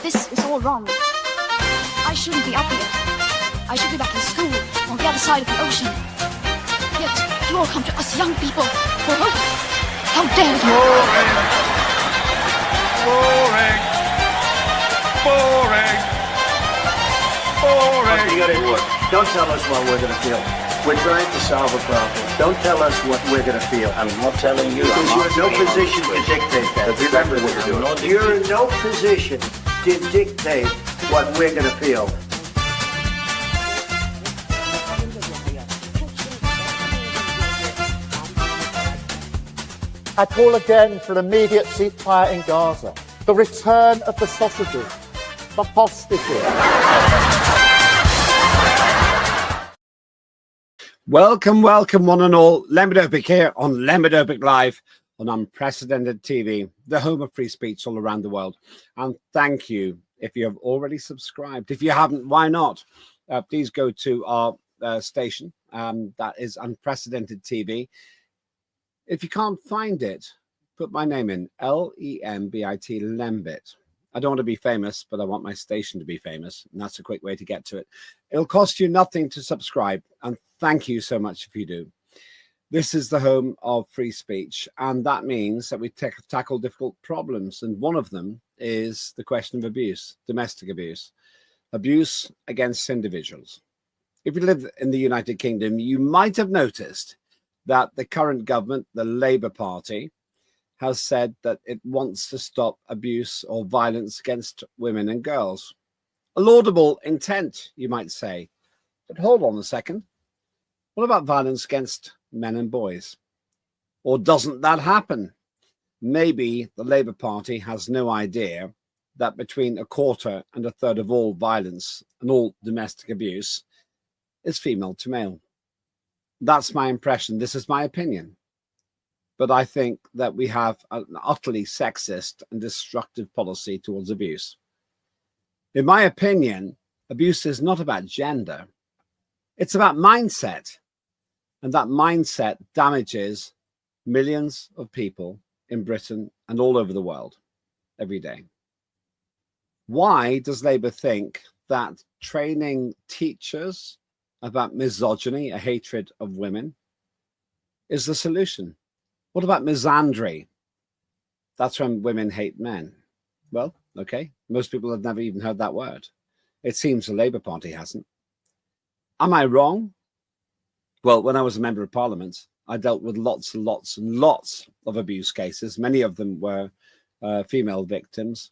This is all wrong. I shouldn't be up here. I should be back in school on the other side of the ocean. Yet you all come to us young people for hope. How dare you! Boring. Boring. Boring. Boring. You gotta do it. Don't tell us what we're gonna feel. We're trying to solve a problem. Don't tell us what we're gonna feel. I'm not telling you. Because you're in no position to dictate that. Remember what you're doing. You're in no position to dictate what we're gonna feel. I call again for an immediate ceasefire in Gaza, the return of the sausages, the hostages. Welcome, welcome, one and all. Lemberdopic here on Lemberdopic Live on Unprecedented TV, the home of free speech all around the world. And thank you if you have already subscribed. If you haven't, why not? Please go to our station. That is Unprecedented TV. If you can't find it, put my name in, L-E-M-B-I-T, Lembit. I don't want to be famous, but I want my station to be famous, and that's a quick way to get to it. It'll cost you nothing to subscribe, and thank you so much if you do. This is the home of free speech, and that means that we tackle difficult problems, and one of them is the question of abuse, domestic abuse against individuals. If you live in the United Kingdom, you might have noticed that the current government, the Labour Party, has said that it wants to stop abuse or violence against women and girls. A laudable intent, you might say. But hold on a second. What about violence against men and boys? Or doesn't that happen? Maybe the Labour Party has no idea that between a quarter and a third of all violence and all domestic abuse is female to male. That's my impression. This is my opinion. But I think that we have an utterly sexist and destructive policy towards abuse. In my opinion, abuse is not about gender. It's about mindset. And that mindset damages millions of people in Britain and all over the world every day. Why does Labour think that training teachers about misogyny, a hatred of women, is the solution? What about misandry? That's when women hate men. Well, okay, most people have never even heard that word. It seems the Labour Party hasn't. Am I wrong? Well, when I was a member of Parliament, I dealt with lots and lots and lots of abuse cases. Many of them were female victims,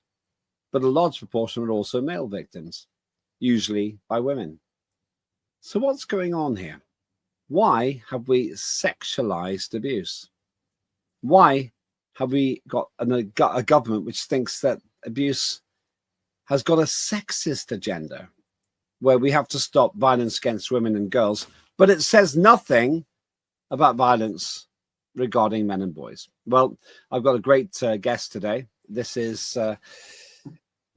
but a large proportion were also male victims, usually by women. So what's going on here? Why have we sexualized abuse? Why have we got a government which thinks that abuse has got a sexist agenda, where we have to stop violence against women and girls, but it says nothing about violence regarding men and boys? Well, I've got a great guest today. This is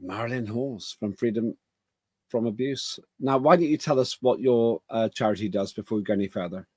Marilyn Hawes from Freedom from Abuse. Now, why don't you tell us what your charity does before we go any further?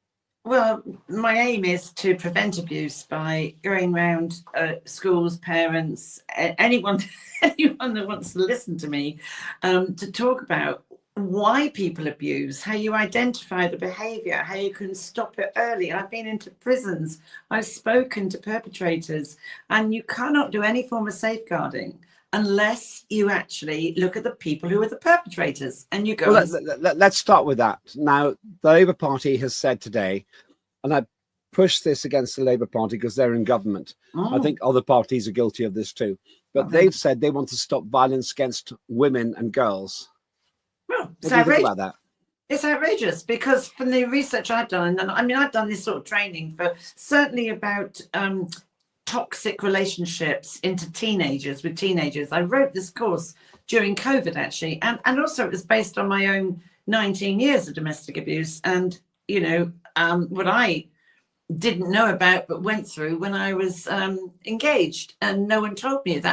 Well, my aim is to prevent abuse by going around schools, parents, anyone that wants to listen to me, to talk about why people abuse, how you identify the behavior, how you can stop it early. I've been into prisons, I've spoken to perpetrators, and you cannot do any form of safeguarding unless you actually look at the people who are the perpetrators and you go. Well, let's start with that. Now, the Labour Party has said today, and I push this against the Labour Party because they're in government. I think other parties are guilty of this too. But they've said they want to stop violence against women and girls. Well, what do you think about that? It's outrageous, because from the research I've done, and I mean, I've done this sort of training for certainly about toxic relationships into teenagers with teenagers. I wrote this course during COVID, actually, and also it was based on my own 19 years of domestic abuse, and you know what I didn't know about but went through when I was engaged, and no one told me. I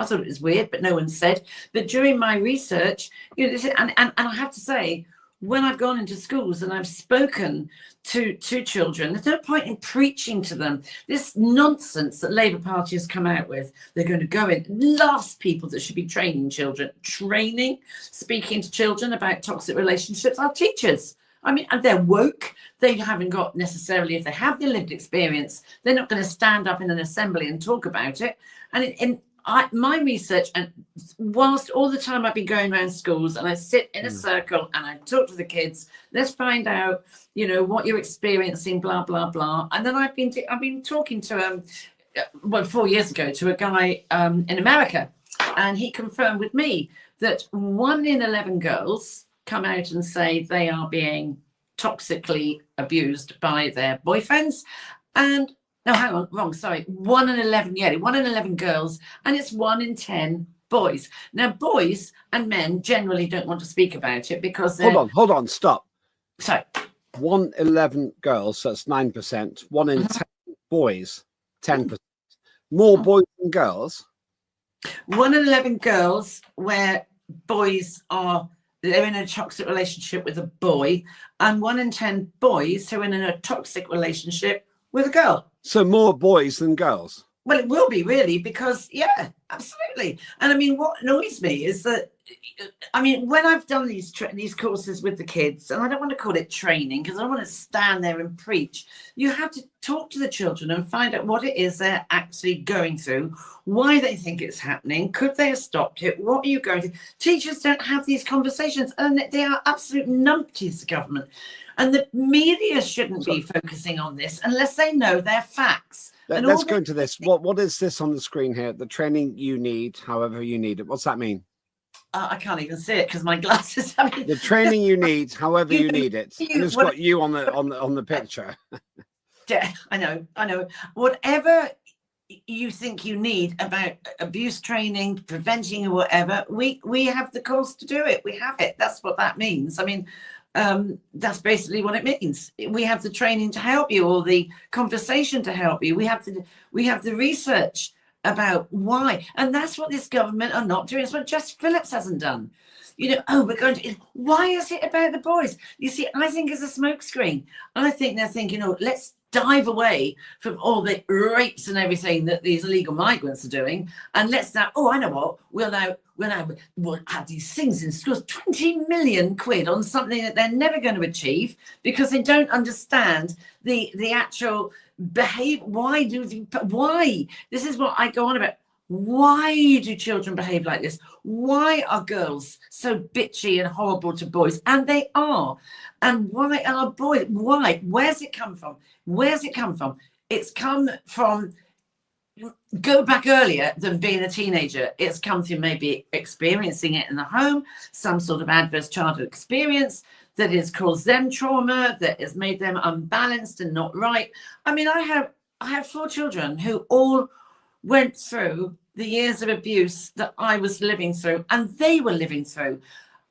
thought it was weird, but no one said. But during my research, you know, and I have to say, when I've gone into schools and I've spoken to children, there's no point in preaching to them this nonsense that Labour Party has come out with. They're going to go in. Last people that should be training children, speaking to children about toxic relationships are teachers. I mean, and they're woke. They haven't got necessarily, if they have the lived experience, they're not going to stand up in an assembly and talk about it. And my research, and whilst all the time I've been going around schools and I sit in a circle and I talk to the kids, let's find out, you know, what you're experiencing, blah, blah, blah. And then I've been talking to, 4 years ago, to a guy in America, and he confirmed with me that 1 in 11 girls come out and say they are being toxically abused by their boyfriends. And no, hang on, wrong, sorry. 1 in 11, 1 in 11 girls, and it's 1 in 10 boys. Now, boys and men generally don't want to speak about it because Hold on, stop. Sorry. 1 in 11 girls, so that's 9%. 1 in 10 boys, 10%. More boys than girls. 1 in 11 girls where boys they're in a toxic relationship with a boy, and 1 in 10 boys who are in a toxic relationship with a girl. So more boys than girls. Well, it will be, really, because, yeah, absolutely. And I mean, what annoys me is that, I mean, when I've done these courses with the kids, and I don't want to call it training because I don't want to stand there and preach, you have to talk to the children and find out what it is they're actually going through, why they think it's happening, could they have stopped it, what are you going to. Teachers don't have these conversations, and they are absolute numpties, the government. And the media shouldn't be focusing on this unless they know their facts. Let's go into this. What is this on the screen here? The training you need, however you need it. What's that mean? I can't even see it because my glasses. I mean, the training you need, however you need it. And it's got you on the picture. Yeah, I know. Whatever you think you need about abuse training, preventing, or whatever, we have the course to do it. We have it. That's what that means. I mean, that's basically what it means. We have the training to help you, or the conversation to help you. We have the research about why, and that's what this government are not doing. It's what Jess Phillips hasn't done. You know, we're going to. Why is it about the boys? You see, I think it's a smokescreen. I think they're thinking, oh, let's dive away from all the rapes and everything that these illegal migrants are doing, and let's now. Oh, I know what. We'll have these things in schools. 20 million quid on something that they're never going to achieve because they don't understand the actual behavior. Why? This is what I go on about. Why do children behave like this? Why are girls so bitchy and horrible to boys? And they are. And why are boys? Why? Where's it come from? It's come from, go back earlier than being a teenager. It's come through maybe experiencing it in the home, some sort of adverse childhood experience that has caused them trauma, that has made them unbalanced and not right. I mean, I have 4 children who all went through the years of abuse that I was living through and they were living through.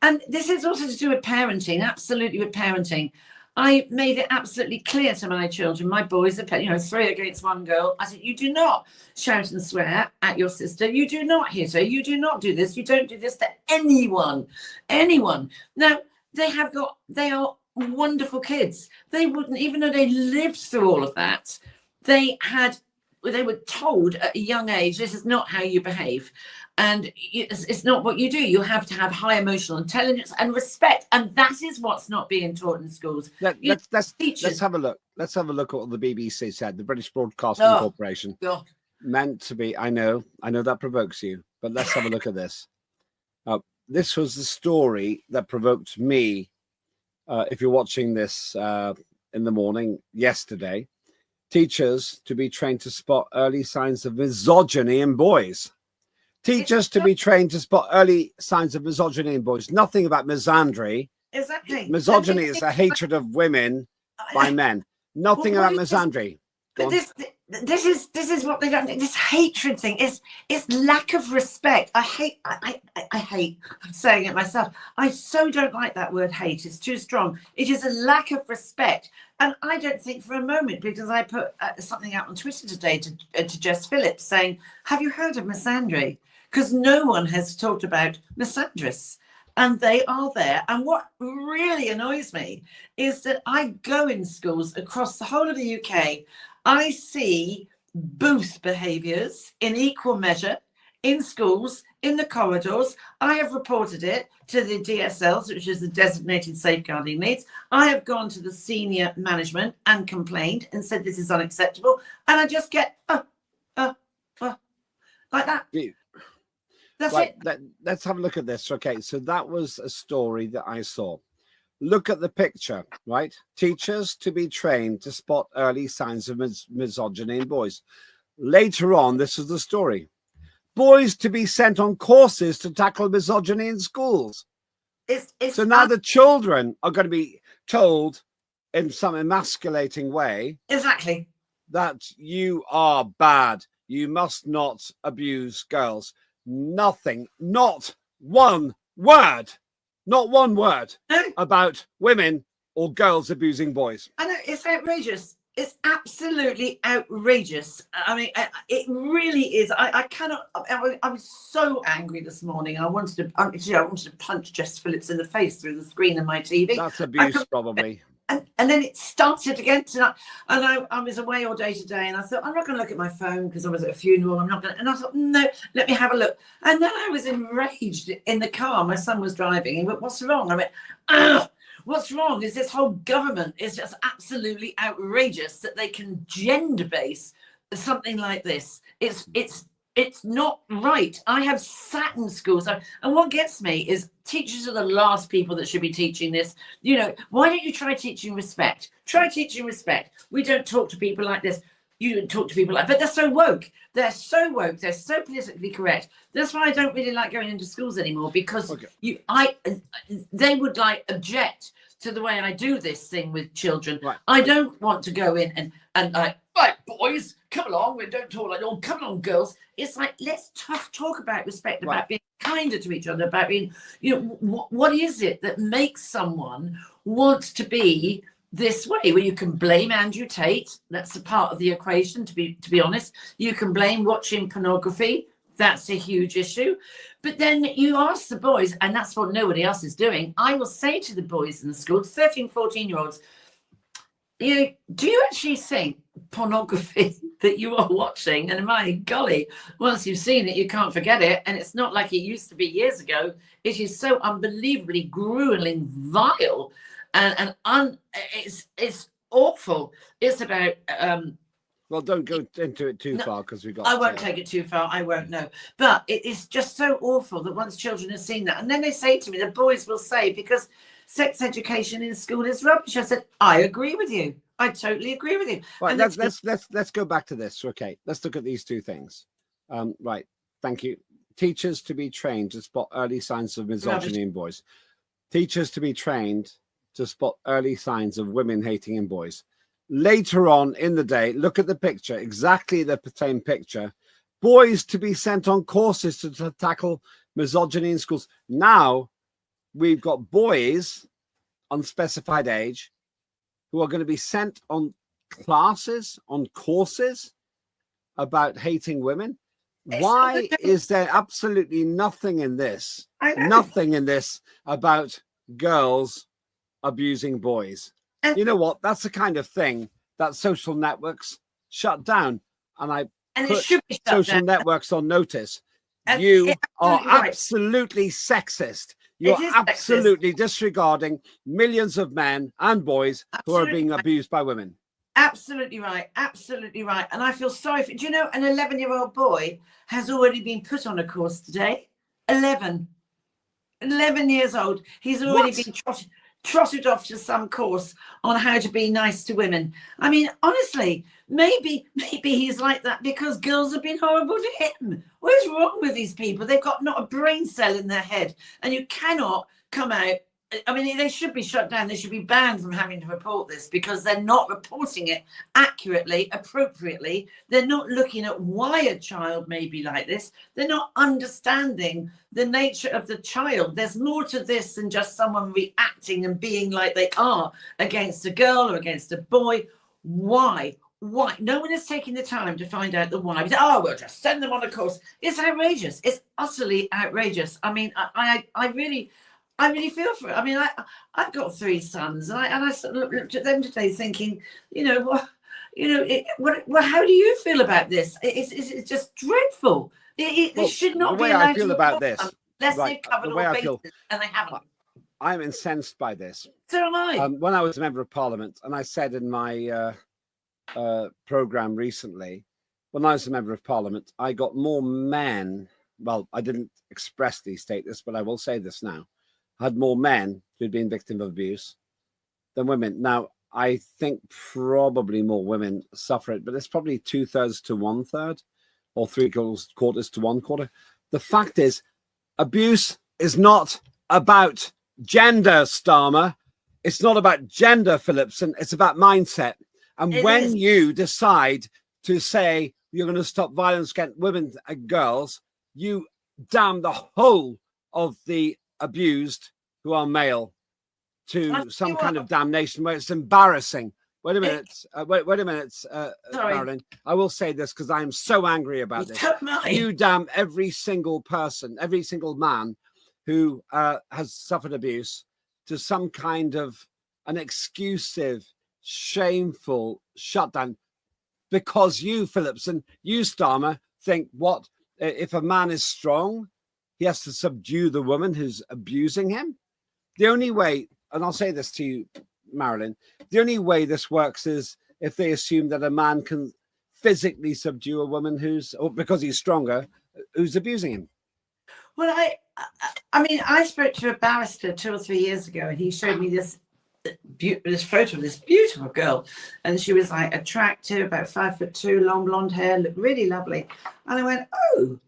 And this is also to do with parenting, absolutely with parenting. I made it absolutely clear to my children, my boys, 3 against 1 girl. I said, you do not shout and swear at your sister. You do not hit her. You do not do this. You don't do this to anyone. Now, they are wonderful kids. They wouldn't, even though they lived through all of that, they were told at a young age, this is not how you behave. And it's not what you do. You have to have high emotional intelligence and respect. And that is what's not being taught in schools. Let's have a look. Let's have a look at what the BBC said, the British Broadcasting Corporation. God. Meant to be, I know that provokes you, but let's have a look at this. This was the story that provoked me. If you're watching this in the morning yesterday, teachers to be trained to spot early signs of misogyny in boys. Teachers to be trained to spot early signs of misogyny in boys. Nothing about misandry. Exactly. Misogyny is a hatred of women by men. Nothing about misandry. But this is what they don't. This hatred thing is lack of respect. I hate. I'm saying it myself. I so don't like that word hate. It's too strong. It is a lack of respect, and I don't think for a moment, because I put something out on Twitter today to Jess Phillips saying, "Have you heard of misandry?" Because no one has talked about misandrous. and they are there. And what really annoys me is that I go in schools across the whole of the UK. I see booth behaviours in equal measure in schools, in the corridors. I have reported it to the DSLs, which is the designated safeguarding leads. I have gone to the senior management and complained and said this is unacceptable. And I just get like that. That's Right, it. let's have a look at this. Okay, so that was a story that I saw. Look at the picture, right? Teachers to be trained to spot early signs of misogyny in boys. Later on, this is the story. Boys to be sent on courses to tackle misogyny in schools. So now the children are going to be told in some emasculating way exactly that you are bad. You must not abuse girls. Nothing, not one word about women or girls abusing boys. I know, it's outrageous. It's absolutely outrageous. I mean, it really is. I cannot. I was so angry this morning. I wanted to punch Jess Phillips in the face through the screen of my TV. That's abuse, probably. And then it started again tonight. And I was away all day today, and I thought, I'm not going to look at my phone because I was at a funeral. I'm not going to. And I thought, no, let me have a look. And then I was enraged in the car. My son was driving. He went, "What's wrong?" I went, "Ugh. What's wrong is this whole government is just absolutely outrageous that they can gender base something like this. It's not right." I have sat in schools, and what gets me is teachers are the last people that should be teaching this. You know, why don't you try teaching respect? Try teaching respect. We don't talk to people like this. You don't talk to people like, but they're so woke. They're so woke. They're so politically correct. That's why I don't really like going into schools anymore, because they would like object to the way I do this thing with children. Right. I don't want to go in and like, right, boys, come along. We don't talk like, oh, come along, girls. It's like, let's talk about respect, about being kinder to each other, about being, you know, what is it that makes someone want to be this way, where you can blame Andrew Tate. That's a part of the equation, to be honest. You can blame watching pornography. That's a huge issue. But then you ask the boys, and that's what nobody else is doing. I will say to the boys in the school, 13, 14-year-olds, you know, do you actually think pornography that you are watching, and my golly, once you've seen it, you can't forget it. And it's not like it used to be years ago. It is so unbelievably grueling, vile, and it's awful. It's about well, don't go into it too far, because we got. I won't take it too far. I won't know. But it is just so awful that once children have seen that, and then they say to me, the boys will say, because sex education in school is rubbish. I said, I agree with you. I totally agree with you. Right, and let's go back to this. Okay, let's look at these two things. Right, thank you. Teachers to be trained to spot early signs of misogyny in boys. Teachers to be trained to spot early signs of women hating in boys. Later on in the day, look at the picture, exactly the same picture. Boys to be sent on courses to tackle misogyny in schools. Now we've got boys, unspecified age, who are going to be sent on classes, on courses about hating women. Why is there absolutely nothing in this? Nothing in this about girls abusing boys. You know what? That's the kind of thing that social networks shut down. And it should be shut social down. Networks on notice. And You are right. absolutely sexist. You're absolutely disregarding millions of men and boys who are being abused by women. Absolutely right. Absolutely right. And I feel sorry for, do you know, an 11-year-old boy has already been put on a course today. 11 years old. He's already been trotted off to some course on how to be nice to women. I mean, honestly, maybe he's like that because girls have been horrible to him. What is wrong with these people? They've got not a brain cell in their head, and you cannot come out. I mean, they should be shut down. They should be banned from having to report this because they're not reporting it accurately, appropriately. They're not looking at why a child may be like this. They're not understanding the nature of the child. There's more to this than just someone reacting and being like they are against a girl or against a boy. Why? Why? No one is taking the time to find out the why. We'll just send them on a course. It's outrageous. It's utterly outrageous. I mean, I really... I really feel for it. I mean, I've got 3 sons, and I sort of looked at them today, thinking, how do you feel about this? It's just dreadful. This should not the be way I allowed feel to about go this, on unless right, they've covered the way all I feel, bases, and they haven't. I'm incensed by this. So am I. When I was a member of Parliament, and I said in my program recently, when I was a member of Parliament, I got more men. Well, I didn't expressly state this, but I will say this now. I had more men who'd been victim of abuse than women. Now, I think probably more women suffer it, but it's probably 2/3 to 1/3, or 3/4 to 1/4. The fact is, abuse is not about gender, Starmer. It's not about gender, Phillipson. It's about mindset. And when you decide to say you're going to stop violence against women and girls, you damn the whole of the abused who are male to some kind of damnation where it's embarrassing. Wait a minute, Marilyn. I will say this because I am so angry about this. You damn every single person, every single man who has suffered abuse to some kind of an exclusive, shameful shutdown, because you, Phillipson, you, Starmer, think what if a man is strong, he has to subdue the woman who's abusing him? The only way, and I'll say this to you, Marilyn, the only way this works is if they assume that a man can physically subdue a woman or because he's stronger, who's abusing him. Well, I mean, I spoke to a barrister 2 or 3 years ago, and he showed me this photo of this beautiful girl, and she was like attractive, about 5'2", long blonde hair, looked really lovely. And I went, oh,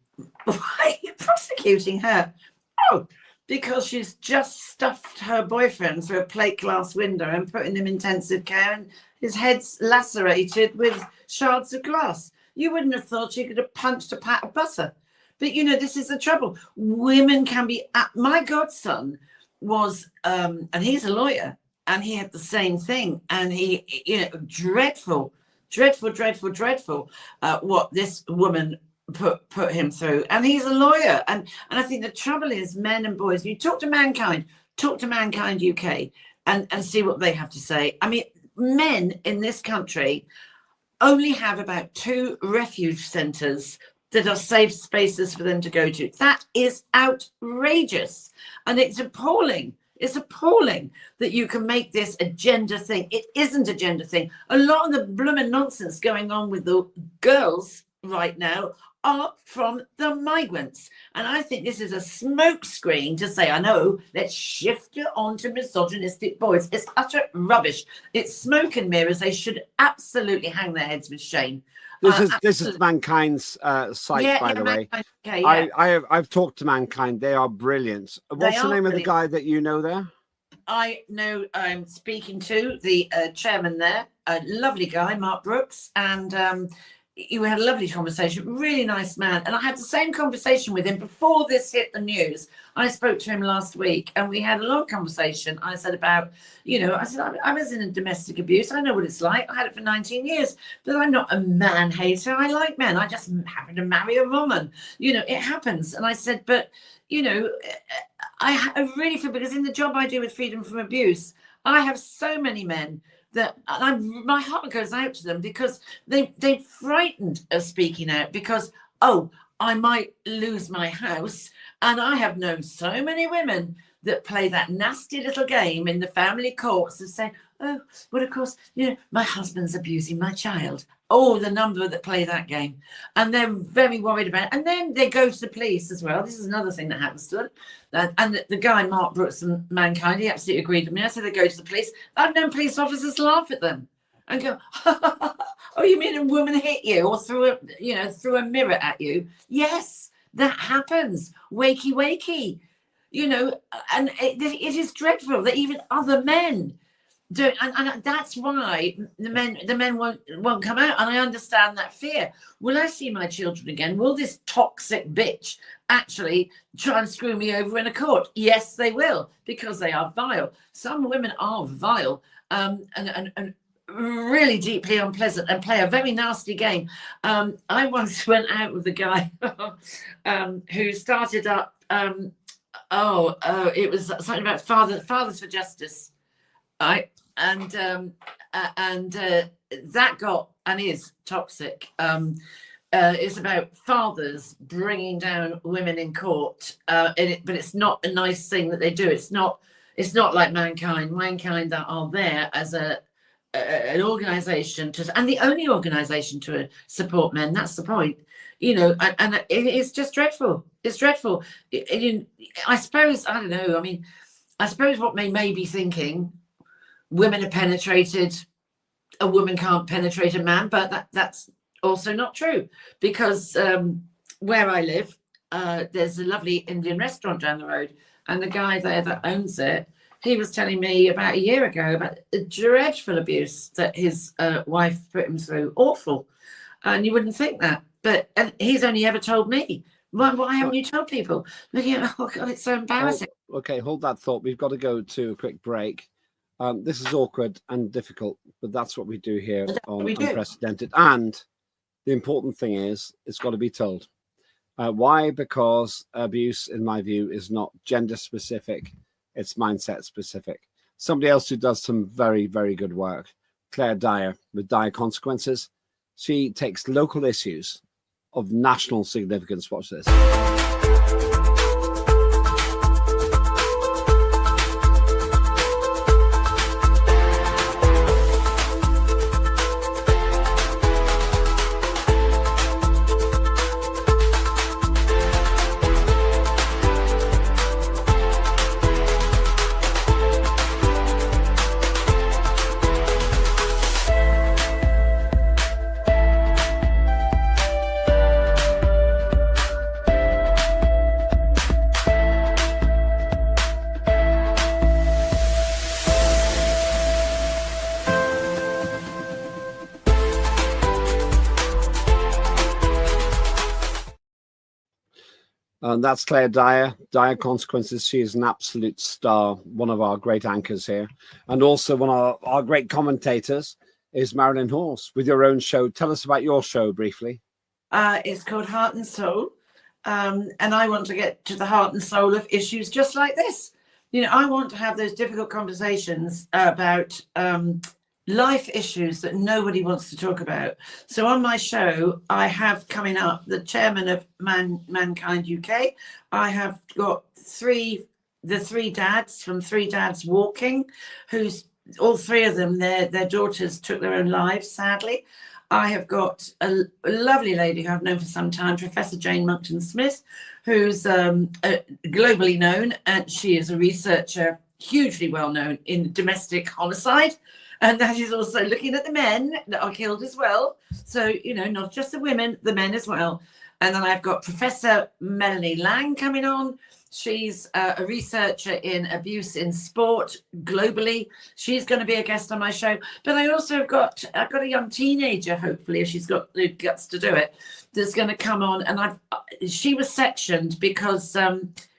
why are you prosecuting her? Oh, because she's just stuffed her boyfriend through a plate glass window and put him in intensive care, and his head's lacerated with shards of glass. You wouldn't have thought she could have punched a pat of butter. But, this is the trouble. Women can be... My godson was... and he's a lawyer, and he had the same thing. And he, dreadful, what this woman put him through. And he's a lawyer. And I think the trouble is, men and boys, you talk to Mankind UK, and see what they have to say. I mean, men in this country only have about 2 refuge centres that are safe spaces for them to go to. That is outrageous. And it's appalling. It's appalling that you can make this a gender thing. It isn't a gender thing. A lot of the blooming nonsense going on with the girls right now are from the migrants. And I think this is a smokescreen to say, I know, let's shift it on to misogynistic boys. It's utter rubbish. It's smoke and mirrors. They should absolutely hang their heads with shame. This is Mankind's site, by the way. Okay, yeah. I've talked to Mankind. They are brilliant. What's the name of the guy that you know there? I know I'm speaking to the chairman there, a lovely guy, Mark Brooks, and we had a lovely conversation, really nice man. And I had the same conversation with him before this hit the news. I spoke to him last week, and we had a long conversation. I said about, I was in a domestic abuse. I know what it's like. I had it for 19 years, but I'm not a man hater. I like men. I just happen to marry a woman. It happens. And I said, but, I really feel, because in the job I do with Freedom from Abuse, I have so many men that my heart goes out to them, because they're frightened of speaking out, because, I might lose my house. And I have known so many women that play that nasty little game in the family courts and say, oh, well, of course, my husband's abusing my child. Oh, the number that play that game. And they're very worried about it. And then they go to the police as well. This is another thing that happens to them. And the guy, Mark Brooks and Mankind, he absolutely agreed with me. I said they go to the police. I've known police officers laugh at them and go, oh, you mean a woman hit you or threw a mirror at you? Yes, that happens. Wakey. And it is dreadful that even other men don't, and that's why the men won't come out. And I understand that fear. Will I see my children again? Will this toxic bitch actually try and screw me over in a court? Yes, they will, because they are vile. Some women are vile, and really deeply unpleasant, and play a very nasty game. I once went out with a guy who started up It was something about fathers for justice, right? And that got and is toxic. It's about fathers bringing down women in court, but it's not a nice thing that they do. It's not like mankind that are there as an organisation and the only organisation to support men. That's the point, and it's just dreadful. It's dreadful. I suppose, I don't know. I mean, I suppose what may be thinking, women are penetrated, a woman can't penetrate a man, but that's also not true, because where I live, there's a lovely Indian restaurant down the road, and the guy there that owns it, he was telling me about a year ago about the dreadful abuse that his wife put him through. Awful. And you wouldn't think that, and he's only ever told me. Why haven't you told people? Looking at, oh God, it's so embarrassing. Okay, hold that thought. We've got to go to a quick break. This is awkward and difficult, but that's what we do here on Unprecedented. And the important thing is, it's got to be told. Why? Because abuse, in my view, is not gender specific. It's mindset specific. Somebody else who does some very, very good work, Claire Dyer, with Dire Consequences. She takes local issues of national significance. Watch this. And that's Claire Dyer, Dire Consequences. She is an absolute star, one of our great anchors here. And also one of our great commentators is Marilyn Hawes with your own show. Tell us about your show briefly. It's called Heart and Soul. And I want to get to the heart and soul of issues just like this. I want to have those difficult conversations about life issues that nobody wants to talk about. So on my show, I have coming up the chairman of Mankind UK. I have got the three dads from Three Dads Walking, who's all three of them, their daughters took their own lives, sadly. I have got a lovely lady who I've known for some time, Professor Jane Monckton-Smith, who's globally known, and she is a researcher, hugely well known in domestic homicide. And that is also looking at the men that are killed as well. So, not just the women, the men as well. And then I've got Professor Melanie Lang coming on. She's a researcher in abuse in sport globally. She's going to be a guest on my show. But I also have got a young teenager, hopefully, if she's got the guts to do it, that's going to come on. And she was sectioned because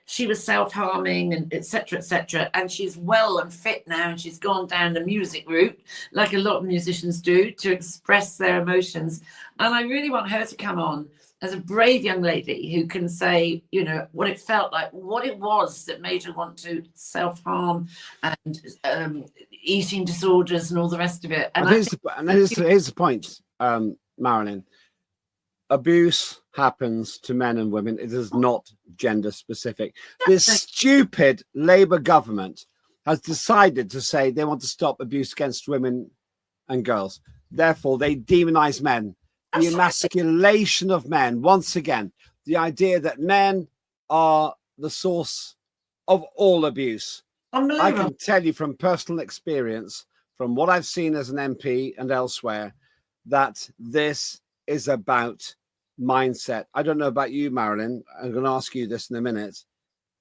she was self-harming and et cetera, and she's well and fit now, and she's gone down the music route like a lot of musicians do to express their emotions. And I really want her to come on as a brave young lady who can say, what it felt like, what it was that made her want to self-harm and eating disorders and all the rest of it. And here's the point, Marilyn. Abuse happens to men and women. It is not gender specific. This stupid Labour government has decided to say they want to stop abuse against women and girls. Therefore, they demonize men. The emasculation of men. Once again, the idea that men are the source of all abuse. I can tell you from personal experience, from what I've seen as an MP and elsewhere, that this is about mindset. I don't know about you, Marilyn. I'm going to ask you this in a minute,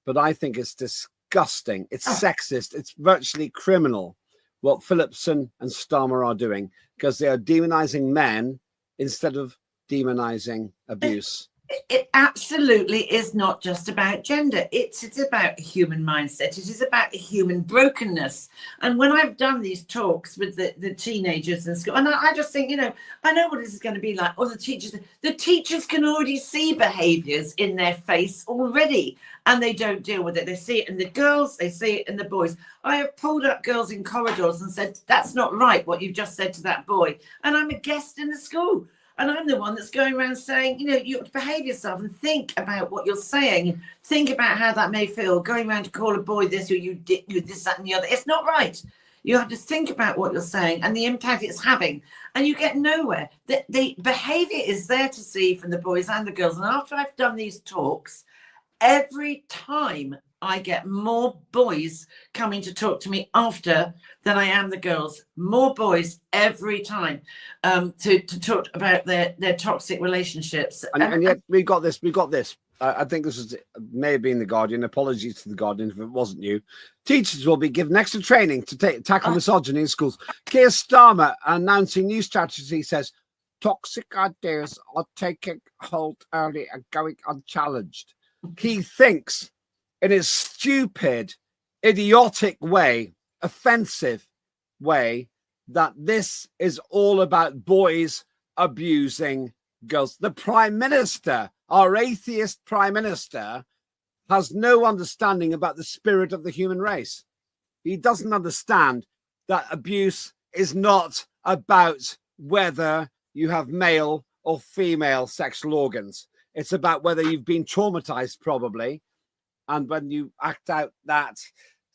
but I think it's disgusting. It's sexist. It's virtually criminal what Phillipson and Starmer are doing, because they are demonizing men instead of demonizing abuse. It absolutely is not just about gender. It's about a human mindset. It is about a human brokenness. And when I've done these talks with the teenagers in school, and I just think, I know what this is going to be like. Or the teachers can already see behaviors in their face already, and they don't deal with it. They see it in the girls, they see it in the boys. I have pulled up girls in corridors and said, that's not right, what you've just said to that boy. And I'm a guest in the school. And I'm the one that's going around saying, you have to behave yourself and think about what you're saying. Think about how that may feel. Going around to call a boy this or you this, that, and the other. It's not right. You have to think about what you're saying and the impact it's having. And you get nowhere. The behavior is there to see from the boys and the girls. And after I've done these talks, every time I get more boys coming to talk to me after than I am the girls. More boys every time to talk about their toxic relationships. And yet we got this. I think this may have been the Guardian. Apologies to the Guardian if it wasn't you. Teachers will be given extra training to tackle misogyny in schools. Keir Starmer announcing new strategy says toxic ideas are taking hold early and going unchallenged. He thinks in his stupid, idiotic way, offensive way, that this is all about boys abusing girls. The Prime Minister, our atheist Prime Minister, has no understanding about the spirit of the human race. He doesn't understand that abuse is not about whether you have male or female sexual organs. It's about whether you've been traumatized, probably. And when you act out that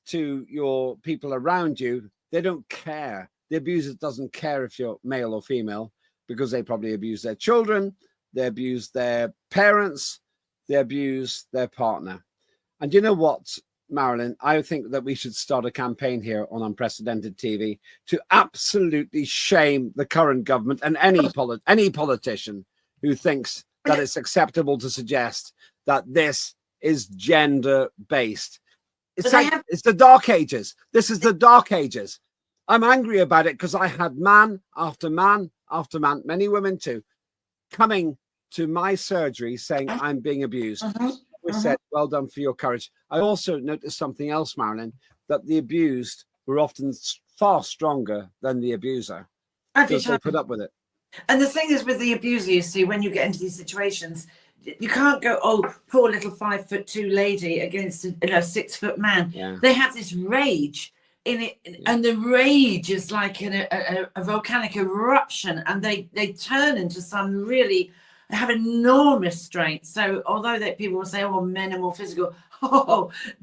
to your people around you, they don't care. The abuser doesn't care if you're male or female, because they probably abuse their children, they abuse their parents, they abuse their partner. And you know what, Marilyn? I think that we should start a campaign here on Unprecedented TV to absolutely shame the current government and any politician who thinks that it's acceptable to suggest that this is gender-based. It's the Dark Ages. This is the Dark Ages. I'm angry about it because I had man after man after man, many women too, coming to my surgery saying I'm being abused. We said, well done for your courage. I also noticed something else, Marilyn, that the abused were often far stronger than the abuser because they put up with it. And the thing is with the abuser, you see, when you get into these situations, you can't go, oh, poor little 5'2" lady against a 6-foot man. Yeah. They have this rage in it, and the rage is like a volcanic eruption, and they turn into some really, they have enormous strength. So although people will say, oh, men are more physical,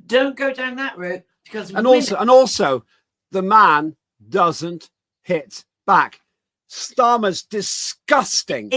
don't go down that route, because also the man doesn't hit back. Starmer's disgusting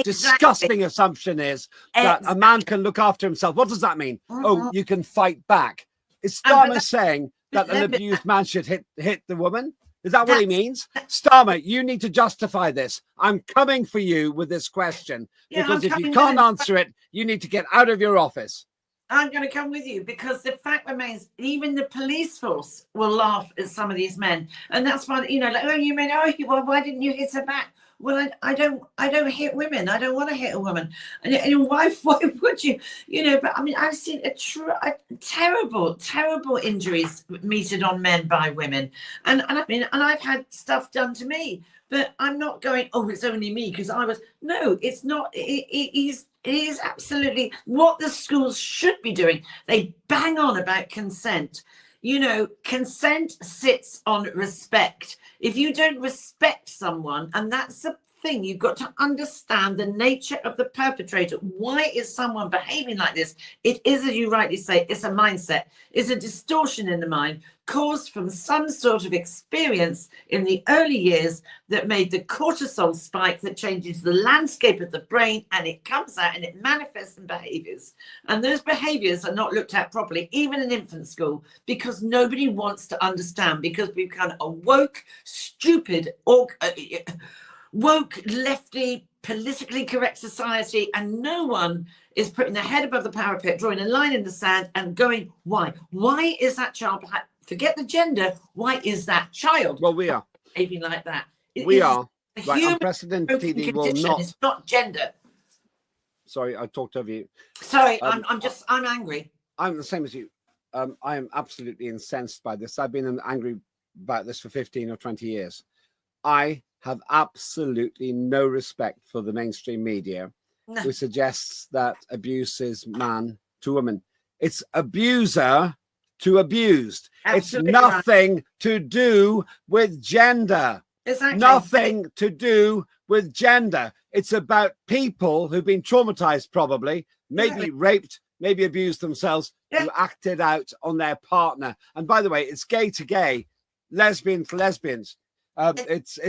assumption is that a man can look after himself. What does that mean? Oh, you can fight back. Is Starmer saying that an abused man should hit the woman? Is that what he means? Starmer, you need to justify this. I'm coming for you with this question, because if you can't answer it, you need to get out of your office. I'm going to come with you, because the fact remains, even the police force will laugh at some of these men. And that's why, like, oh, you mean, well, why didn't you hit her back? Well, I don't hit women. I don't want to hit a woman. And why would you? But I mean, I've seen terrible injuries meted on men by women. And I mean, and I've had stuff done to me, but I'm not going, oh, it's only me because I was. No, it's not. It is absolutely what the schools should be doing. They bang on about consent. Consent sits on respect. If you don't respect someone, and that's the thing, you've got to understand the nature of the perpetrator. Why is someone behaving like this? It is, as you rightly say, it's a mindset. It's a distortion in the mind caused from some sort of experience in the early years that made the cortisol spike that changes the landscape of the brain, and it comes out and it manifests in behaviors. And those behaviors are not looked at properly, even in infant school, because nobody wants to understand, because we've kind of a woke, stupid, woke, lefty, politically correct society, and no one is putting their head above the parapet, drawing a line in the sand and going, why? Why is that child, forget the gender, why is that child behaving like that? We are. Right, Unprecedented TV will not. It's not gender. Sorry, I talked over you. Sorry, I'm angry. I'm the same as you. I am absolutely incensed by this. I've been angry about this for 15 or 20 years. I have absolutely no respect for the mainstream media No. who suggests that abuse is man to woman. It's abuser to abused. Absolutely it's nothing to do with gender. Exactly. Nothing to do with gender. It's about people who've been traumatized, probably, maybe raped, maybe abused themselves, who acted out on their partner. And by the way, it's gay to gay, lesbian to lesbians. It's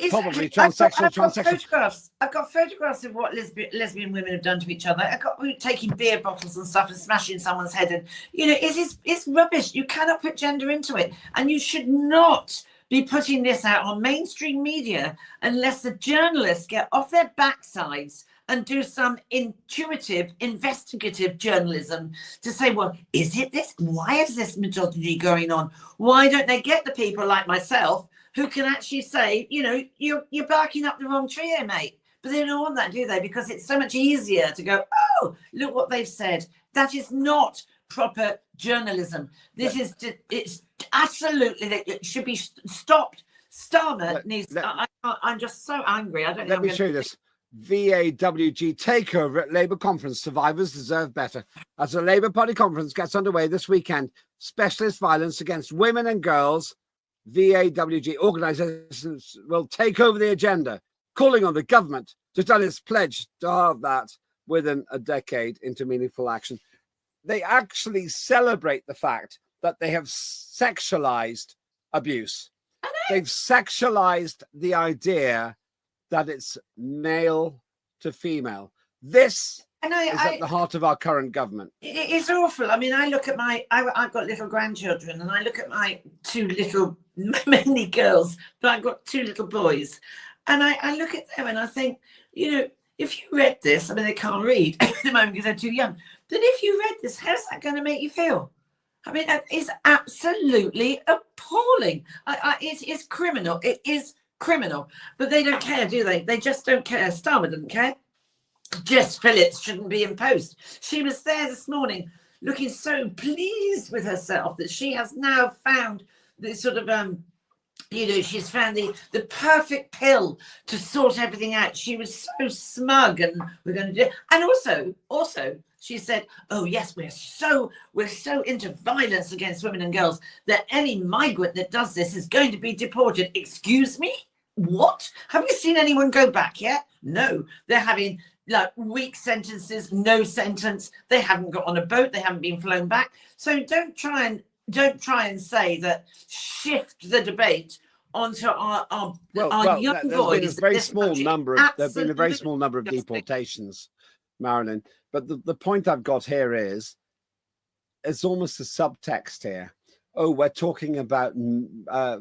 probably transsexual. I've got photographs of what lesbian women have done to each other. We're taking beer bottles and stuff and smashing someone's head. And, it's rubbish. You cannot put gender into it. And you should not be putting this out on mainstream media unless the journalists get off their backsides and do some intuitive, investigative journalism to say, well, is it this? Why is this misogyny going on? Why don't they get the people like myself who can actually say, you're barking up the wrong tree here, mate? But they don't want that, do they? Because it's so much easier to go, oh, look what they've said. That is not proper journalism. It's absolutely, it should be stopped. Starmer needs, I'm just so angry. I don't know. Let me show you this. VAWG takeover at Labour conference. Survivors deserve better. As the Labour Party conference gets underway this weekend, specialist violence against women and girls, VAWG organisations will take over the agenda, calling on the government to done its pledge to halve that within a decade into meaningful action. They actually celebrate the fact that they have sexualized abuse. They've sexualized the idea that it's male to female. This is at the heart of our current government. It's awful. I mean, I look at I've got little grandchildren, and I look at my two little, mainly girls, but I've got two little boys. And I look at them and I think, if you read this, I mean, they can't read at the moment because they're too young. But if you read this, how's that going to make you feel? I mean, that is absolutely appalling. It's criminal. It is criminal. But they don't care, do they? They just don't care. Starmer doesn't care. Jess Phillips shouldn't be imposed. She was there this morning looking so pleased with herself that she has now found this sort of she's found the perfect pill to sort everything out. She was so smug, and we're going to do it. And also she said, oh yes, we're so into violence against women and girls that any migrant that does this is going to be deported. Excuse me? What? Have you seen anyone go back yet? No, they're having like weak sentences, no sentence. They haven't got on a boat. They haven't been flown back. So don't try and say that, shift the debate onto our young boys. There's been a very small number of deportations, Marilyn. But the point I've got here is, it's almost a subtext here. Oh, we're talking about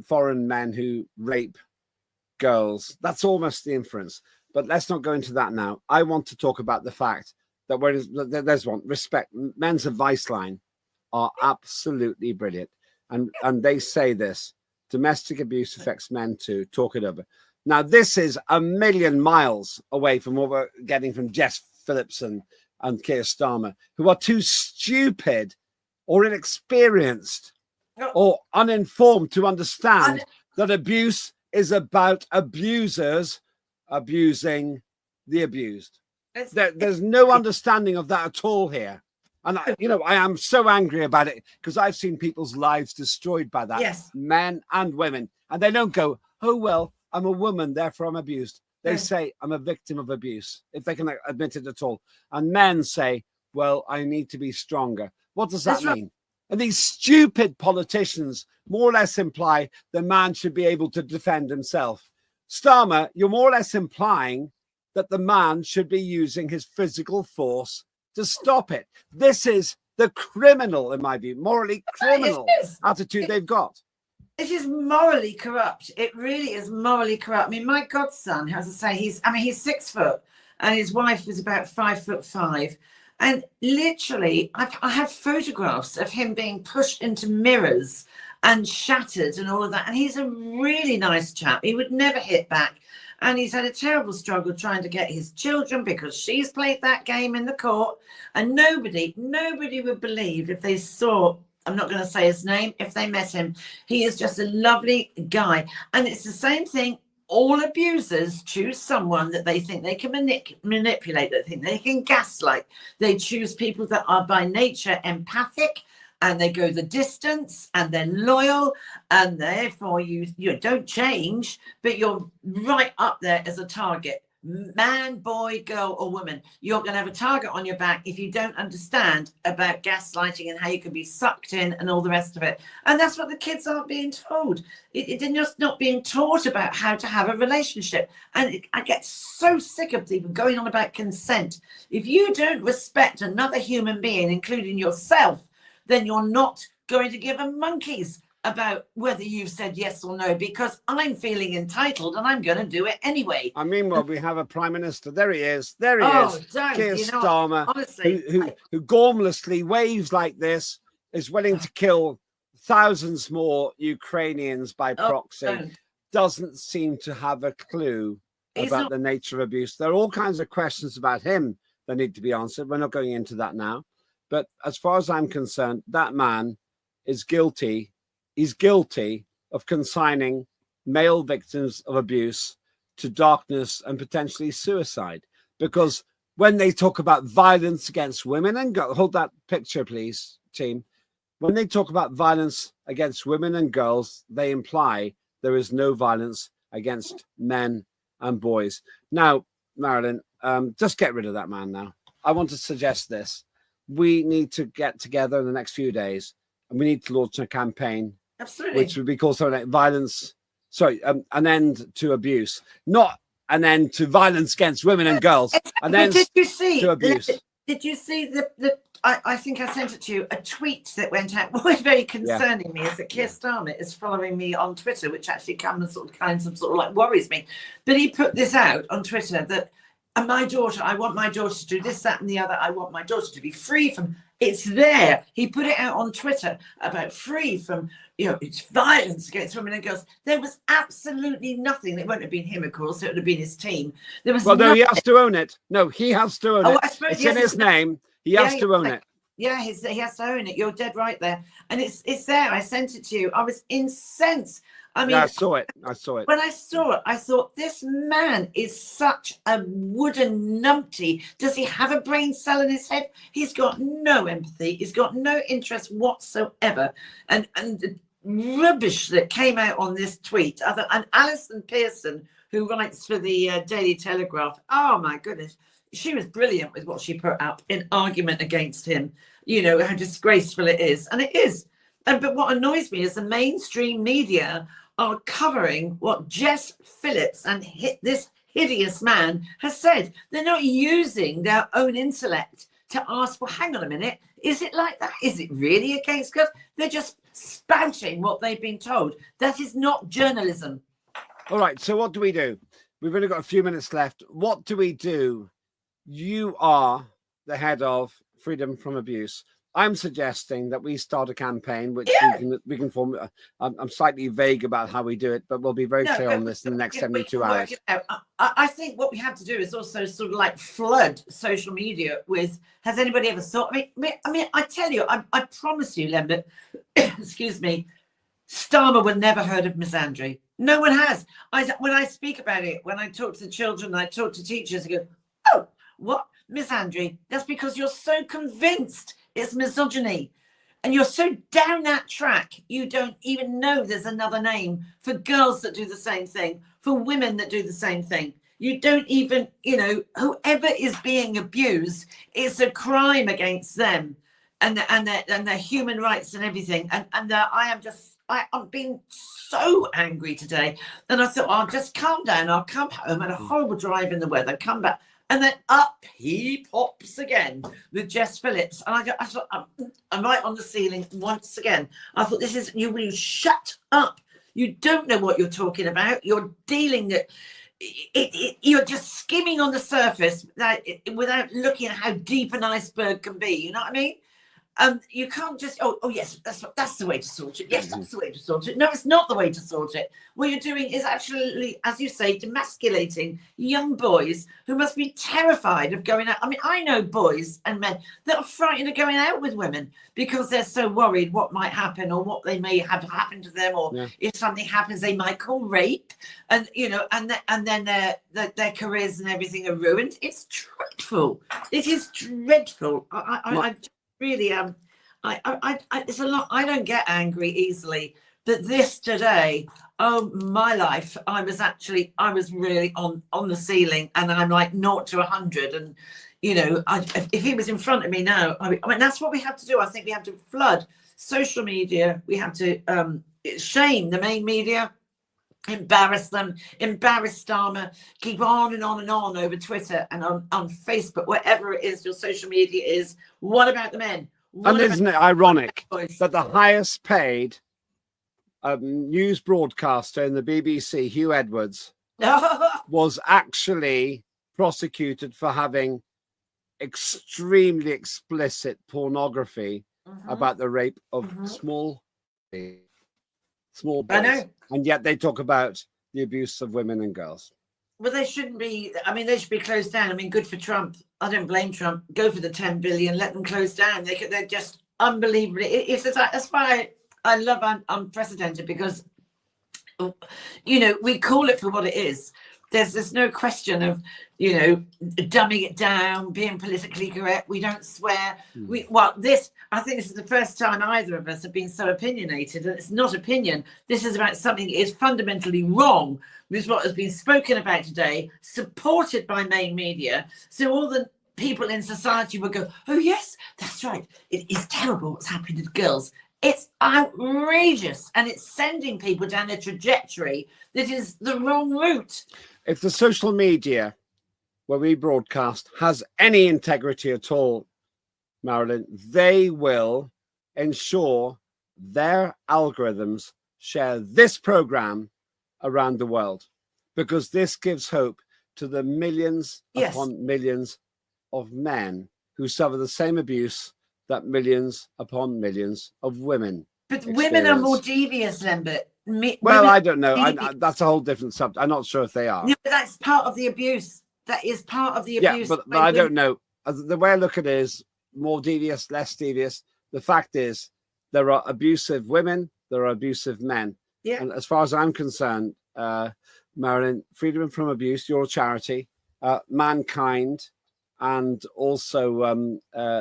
foreign men who rape girls. That's almost the inference. But let's not go into that now. I want to talk about the fact that there's one, respect. Men's advice line are absolutely brilliant. And they say this: domestic abuse affects men too. Talk it over. Now, this is a million miles away from what we're getting from Jess Phillips and Keir Starmer, who are too stupid or inexperienced or uninformed to understand that abuse is about abusers abusing the abused. There's no understanding of that at all here. And I am so angry about it because I've seen people's lives destroyed by that. Yes. Men and women. And they don't go, oh, well, I'm a woman, therefore I'm abused. They say, I'm a victim of abuse, if they can admit it at all. And men say, well, I need to be stronger. What does that mean? And these stupid politicians more or less imply the man should be able to defend himself. Starmer, you're more or less implying that the man should be using his physical force to stop it. This is the criminal, in my view, morally criminal attitude they've got. It is morally corrupt. It really is morally corrupt. I mean, my godson, as I say, he's 6 foot, and his wife is about 5'5". And literally, I have photographs of him being pushed into mirrors and shattered and all of that. And he's a really nice chap. He would never hit back. and he's had a terrible struggle trying to get his children because she's played that game in the court, and nobody would believe if they saw, I'm not going to say his name, if they met him. He is just a lovely guy. And it's the same thing. All abusers choose someone that they think they can manipulate, that think they can gaslight. They choose people that are by nature empathic, and they go the distance, and they're loyal, and therefore you don't change, but you're right up there as a target. Man, boy, girl, or woman, you're going to have a target on your back if you don't understand about gaslighting and how you can be sucked in and all the rest of it. And that's what the kids aren't being told. They're just not being taught about how to have a relationship. And I get so sick of people going on about consent. If you don't respect another human being, including yourself, then you're not going to give a monkey's about whether you've said yes or no, because I'm feeling entitled and I'm going to do it anyway. I mean, well, we have a prime minister. There he is. There he is. Keir Starmer, honestly, who gormlessly waves like this, is willing to kill thousands more Ukrainians by proxy. Doesn't seem to have a clue about the nature of abuse. There are all kinds of questions about him that need to be answered. We're not going into that now. But as far as I'm concerned, that man is guilty. He's guilty of consigning male victims of abuse to darkness and potentially suicide. Because when they talk about violence against women and girls, hold that picture, please, team. When they talk about violence against women and girls, they imply there is no violence against men and boys. Now, Marilyn, just get rid of that man now. I want to suggest this. We need to get together in the next few days, and we need to launch a campaign. Absolutely. Which would be called something like violence. Sorry, an end to abuse, not an end to violence against women and girls. An end to abuse. Did you see the I think I sent it to you, a tweet that went out. What was very concerning me is that Keir Starmer is following me on Twitter, which actually kind of like worries me. But he put this out on Twitter that my daughter, I want my daughter to do this, that, and the other. I want my daughter to be free from. It's there. He put it out on Twitter about free from, it's violence against women and girls. There was absolutely nothing. It won't have been him, of course. It would have been his team. There was no, he has to own it. No, he has to own it. I suppose, it's in his name. He has to own it. Yeah, he has to own it. You're dead right there. And it's there. I sent it to you. I was incensed. I mean, I saw it. When I saw it, I thought, this man is such a wooden numpty. Does he have a brain cell in his head? He's got no empathy. He's got no interest whatsoever. And the rubbish that came out on this tweet. And Alison Pearson, who writes for the Daily Telegraph, oh my goodness, she was brilliant with what she put up in argument against him. How disgraceful it is. And it is. But what annoys me is the mainstream media are covering what Jess Phillips and this hideous man has said. They're not using their own intellect to ask, well, hang on a minute, is it like that? Is it really against girls? They're just spouting what they've been told. That is not journalism. All right, so what do we do? We've only got a few minutes left. What do we do? You are the head of Freedom from Abuse. I'm suggesting that we start a campaign, which we can form. I'm slightly vague about how we do it, but we'll be very clear on this in the next 72 hours. I think what we have to do is also sort of like flood social media with, has anybody ever thought, I mean, I tell you, I promise you, Lambert, excuse me, Starmer would never heard of misandry. No one has. When I speak about it, when I talk to the children, I talk to teachers, I go, oh, what? Misandry? That's because you're so convinced it's misogyny. And you're so down that track, you don't even know there's another name for girls that do the same thing, for women that do the same thing. You don't even, whoever is being abused, it's a crime against them and their human rights and everything. And I'm being so angry today. And I thought, I'll just calm down. I'll come home, had a horrible drive in the weather, come back. And then up he pops again with Jess Phillips. And I thought, I'm right on the ceiling once again. I thought, you will shut up. You don't know what you're talking about. You're dealing you're just skimming on the surface without looking at how deep an iceberg can be. You know what I mean? You can't just, oh yes, that's the way to sort it. Yes, that's the way to sort it. No, it's not the way to sort it. What you're doing is actually, as you say, demasculating young boys who must be terrified of going out. I mean, I know boys and men that are frightened of going out with women because they're so worried what might happen or what they may have happened to them, or if something happens, they might call rape, and and then their careers and everything are ruined. It's dreadful. It is dreadful. I really it's a lot. I don't get angry easily, but this today, oh my life, I was really on the ceiling, and I'm like 0 to 100. And if he was in front of me now, I mean that's what we have to do. I think we have to flood social media. We have to shame the main media, embarrass them, embarrass Starmer, keep on and on and on over Twitter and on Facebook, wherever it is your social media is. What about the men? And isn't it ironic that the highest paid news broadcaster in the BBC, Hugh Edwards, was actually prosecuted for having extremely explicit pornography about the rape of small boys. I know. And yet they talk about the abuse of women and girls. Well, they shouldn't be. I mean, they should be closed down. I mean, good for Trump. I don't blame Trump. Go for the 10 billion. Let them close down. They're just unbelievably. That's why I love unprecedented, because we call it for what it is. There's no question of dumbing it down, being politically correct. We don't swear. I think this is the first time either of us have been so opinionated, and it's not opinion. This is about something that is fundamentally wrong with what has been spoken about today, supported by main media. So all the people in society will go, oh yes, that's right. It is terrible what's happening to girls. It's outrageous, and it's sending people down a trajectory that is the wrong route. If the social media where we broadcast has any integrity at all, Marilyn, they will ensure their algorithms share this program around the world, because this gives hope to the millions upon millions of men who suffer the same abuse that millions upon millions of women. But women are more devious, Lambert. I don't know. That's a whole different subject. I'm not sure if they are. No, but that's part of the abuse. That is part of the abuse. Yeah, but I don't know. The way I look at it is more devious, less devious. The fact is, there are abusive women, there are abusive men. Yeah. And as far as I'm concerned, Marilyn, Freedom from Abuse, your charity, Mankind, and also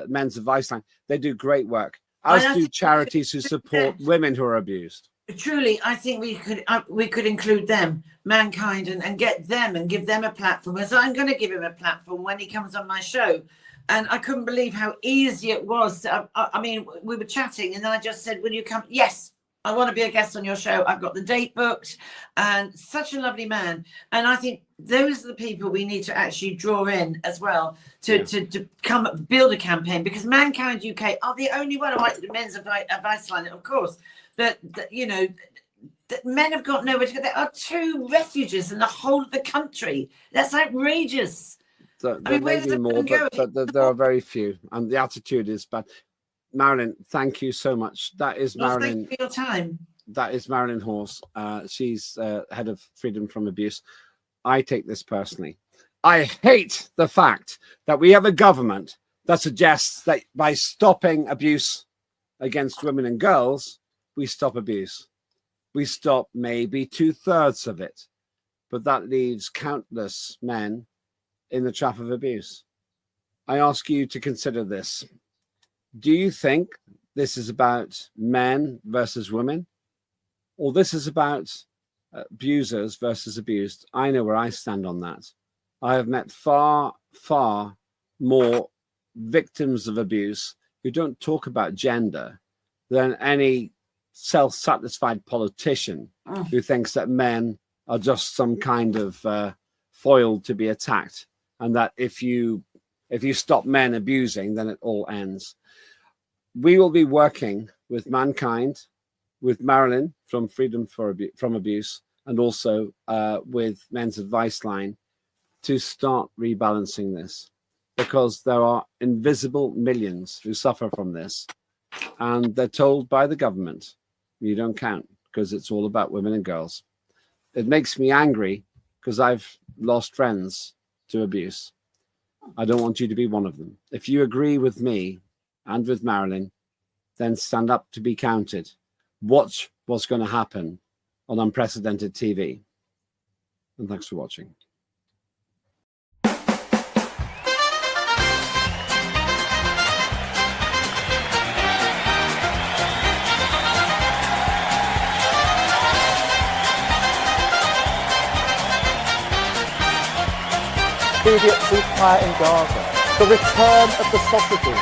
Men's Advice Line, they do great work, as do charities who support women who are abused. Truly, I think we could include them, Mankind, and get them and give them a platform, as I'm going to give him a platform when he comes on my show. And I couldn't believe how easy it was. I mean, we were chatting, and then I just said, will you come? Yes, I want to be a guest on your show. I've got the date booked, and such a lovely man. And I think those are the people we need to actually draw in as well to come build a campaign, because Mankind UK are the only one, like the Men's Advice Line, of course, that men have got nowhere to go. There are 2 refuges in the whole of the country. That's outrageous. So there may be more, but there are very few, and the attitude is bad. Marilyn, thank you so much. That is Marilyn. Thank you for your time. That is Marilyn Hawes. She's head of Freedom from Abuse. I take this personally. I hate the fact that we have a government that suggests that by stopping abuse against women and girls, we stop abuse. We stop maybe 2/3 of it, but that leaves countless men in the trap of abuse. I ask you to consider this. Do you think this is about men versus women, or this is about abusers versus abused? I know where I stand on that. I have met far, far more victims of abuse who don't talk about gender than any self-satisfied politician who thinks that men are just some kind of foil to be attacked, and that if you stop men abusing, then it all ends. We will be working with Mankind, with Marilyn from Freedom from Abuse, and also with Men's Advice Line to start rebalancing this, because there are invisible millions who suffer from this, and they're told by the government, you don't count because it's all about women and girls. It makes me angry because I've lost friends to abuse. I don't want you to be one of them. If you agree with me and with Marilyn, then stand up to be counted. Watch what's going to happen on unprecedented TV. And thanks for watching. Immediate ceasefire in Gaza. The return of the sausages.